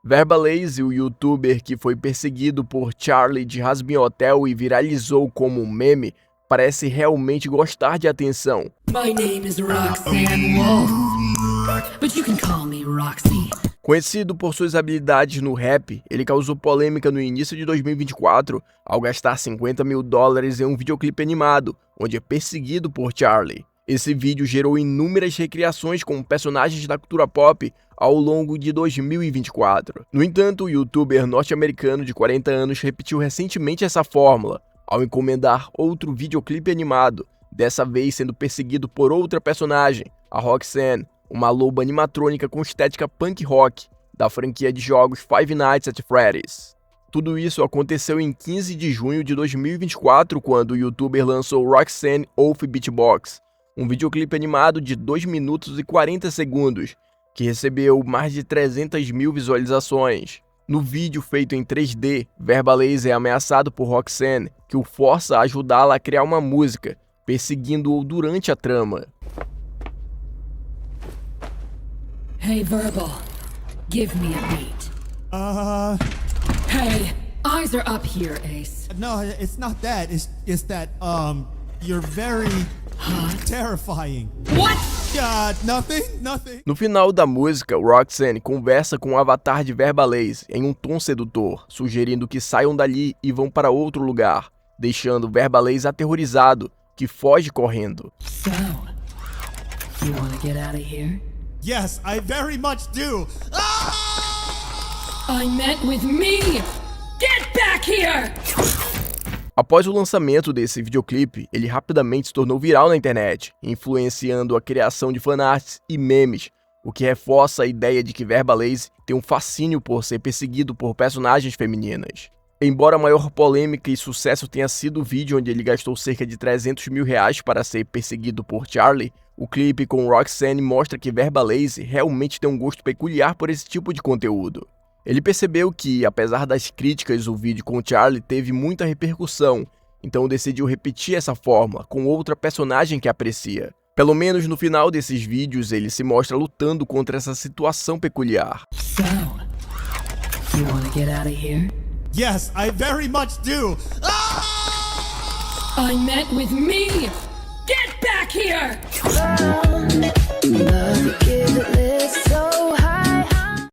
Verbalase, o youtuber que foi perseguido por Charlie de Hazbin Hotel e viralizou como um meme, parece realmente gostar de atenção. My name is Roxanne Wolf, but you can call me Roxy. Conhecido por suas habilidades no rap, ele causou polêmica no início de 2024 ao gastar $50 mil em um videoclipe animado, onde é perseguido por Charlie. Esse vídeo gerou inúmeras recriações com personagens da cultura pop ao longo de 2024. No entanto, o youtuber norte-americano de 40 anos repetiu recentemente essa fórmula, ao encomendar outro videoclipe animado, dessa vez sendo perseguido por outra personagem, a Roxanne, uma loba animatrônica com estética punk rock, da franquia de jogos Five Nights at Freddy's. Tudo isso aconteceu em 15 de junho de 2024, quando o youtuber lançou Roxanne Wolf Beatbox, um videoclipe animado de 2 minutos e 40 segundos, que recebeu mais de 300 mil visualizações. No vídeo feito em 3D, Verbalase é ameaçado por Roxanne, que o força a ajudá-la a criar uma música, perseguindo-o durante a trama. Hey, Verbal, give me a beat. Hey, eyes are up here, Ace. No, it's not that. It's that, you're very terrifying. What? Nothing. No final da música, Roxanne conversa com o avatar de Verbalase em um tom sedutor, sugerindo que saiam dali e vão para outro lugar, deixando Verbalase aterrorizado, que foge correndo. So, you wanna get out of here? Yes, I very much do. I meant with me! Get back here! Após o lançamento desse videoclipe, ele rapidamente se tornou viral na internet, influenciando a criação de fanarts e memes, o que reforça a ideia de que Verbalase tem um fascínio por ser perseguido por personagens femininas. Embora a maior polêmica e sucesso tenha sido o vídeo onde ele gastou cerca de $300 mil para ser perseguido por Charlie, o clipe com Roxanne mostra que Verbalase realmente tem um gosto peculiar por esse tipo de conteúdo. Ele percebeu que, apesar das críticas, o vídeo com Charlie teve muita repercussão, então decidiu repetir essa fórmula com outra personagem que aprecia. Pelo menos no final desses vídeos, ele se mostra lutando contra essa situação peculiar. So, you wanna get out of here? Yes, I very much do. I meant with me! Get back here! Love, give it,